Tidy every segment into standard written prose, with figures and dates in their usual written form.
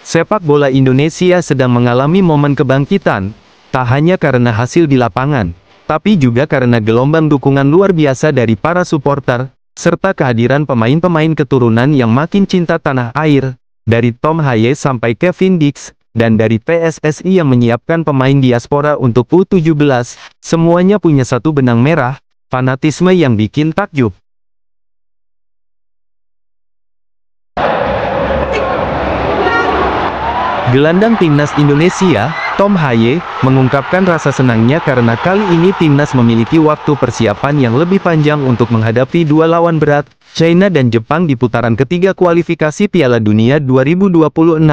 Sepak bola Indonesia sedang mengalami momen kebangkitan, tak hanya karena hasil di lapangan, tapi juga karena gelombang dukungan luar biasa dari para supporter, serta kehadiran pemain-pemain keturunan yang makin cinta tanah air, dari Tom Haye sampai Kevin Dix, dan dari PSSI yang menyiapkan pemain diaspora untuk U17, semuanya punya satu benang merah, fanatisme yang bikin takjub. Gelandang timnas Indonesia, Tom Haye, mengungkapkan rasa senangnya karena kali ini timnas memiliki waktu persiapan yang lebih panjang untuk menghadapi dua lawan berat, China dan Jepang di putaran ketiga kualifikasi Piala Dunia 2026.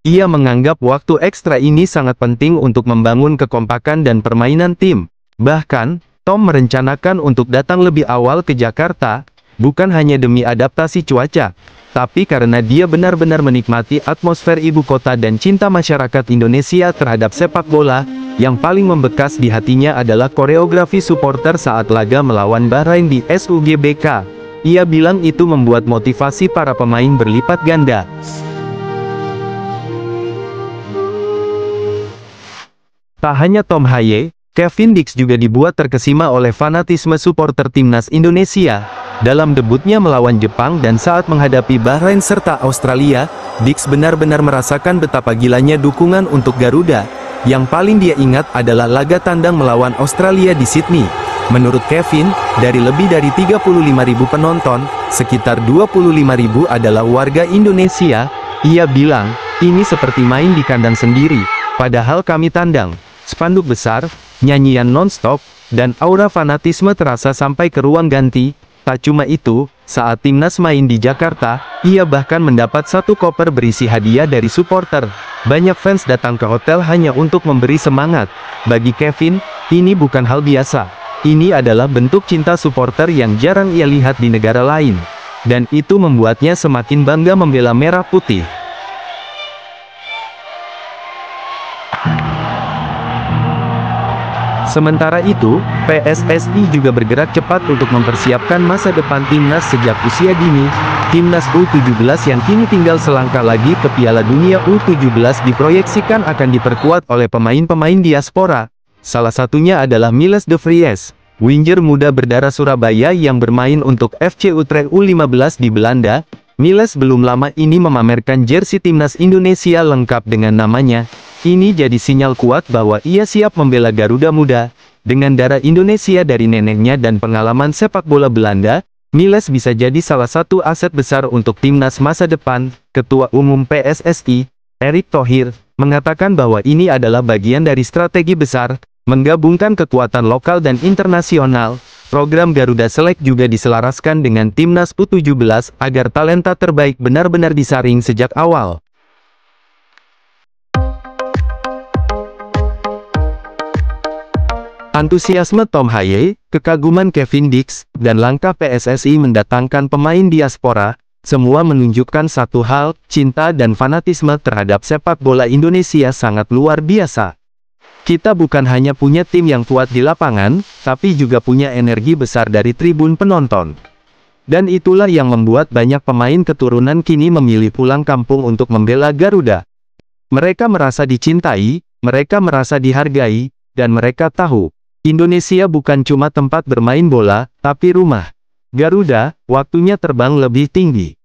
Ia menganggap waktu ekstra ini sangat penting untuk membangun kekompakan dan permainan tim. Bahkan, Tom merencanakan untuk datang lebih awal ke Jakarta, bukan hanya demi adaptasi cuaca, tapi karena dia benar-benar menikmati atmosfer ibu kota dan cinta masyarakat Indonesia terhadap sepak bola. Yang paling membekas di hatinya adalah koreografi supporter saat laga melawan Bahrain di SUGBK. Ia bilang itu membuat motivasi para pemain berlipat ganda. Tak hanya Tom Haye, Kevin Dix juga dibuat terkesima oleh fanatisme supporter timnas Indonesia. Dalam debutnya melawan Jepang dan saat menghadapi Bahrain serta Australia, Dix benar-benar merasakan betapa gilanya dukungan untuk Garuda. Yang paling dia ingat adalah laga tandang melawan Australia di Sydney. Menurut Kevin, dari lebih dari 35.000 penonton, sekitar 25.000 adalah warga Indonesia. Ia bilang, ini seperti main di kandang sendiri, padahal kami tandang. Spanduk besar, nyanyian non-stop, dan aura fanatisme terasa sampai ke ruang ganti. Tak cuma itu, saat timnas main di Jakarta, ia bahkan mendapat satu koper berisi hadiah dari supporter. Banyak fans datang ke hotel hanya untuk memberi semangat. Bagi Kevin, ini bukan hal biasa. Ini adalah bentuk cinta supporter yang jarang ia lihat di negara lain. Dan itu membuatnya semakin bangga membela merah putih. Sementara itu, PSSI juga bergerak cepat untuk mempersiapkan masa depan timnas sejak usia dini. Timnas U17 yang kini tinggal selangkah lagi ke Piala Dunia U17 diproyeksikan akan diperkuat oleh pemain-pemain diaspora. Salah satunya adalah Miles de Vries, winger muda berdarah Surabaya yang bermain untuk FC Utrecht U15 di Belanda. Miles belum lama ini memamerkan jersey timnas Indonesia lengkap dengan namanya. Ini jadi sinyal kuat bahwa ia siap membela Garuda Muda. Dengan darah Indonesia dari neneknya dan pengalaman sepak bola Belanda, Miles bisa jadi salah satu aset besar untuk timnas masa depan. Ketua Umum PSSI, Erick Thohir, mengatakan bahwa ini adalah bagian dari strategi besar, menggabungkan kekuatan lokal dan internasional. Program Garuda Select juga diselaraskan dengan timnas U17 agar talenta terbaik benar-benar disaring sejak awal. Antusiasme Tom Haye, kekaguman Kevin Dix, dan langkah PSSI mendatangkan pemain diaspora, semua menunjukkan satu hal, cinta dan fanatisme terhadap sepak bola Indonesia sangat luar biasa. Kita bukan hanya punya tim yang kuat di lapangan, tapi juga punya energi besar dari tribun penonton. Dan itulah yang membuat banyak pemain keturunan kini memilih pulang kampung untuk membela Garuda. Mereka merasa dicintai, mereka merasa dihargai, dan mereka tahu, Indonesia bukan cuma tempat bermain bola, tapi rumah. Garuda, waktunya terbang lebih tinggi.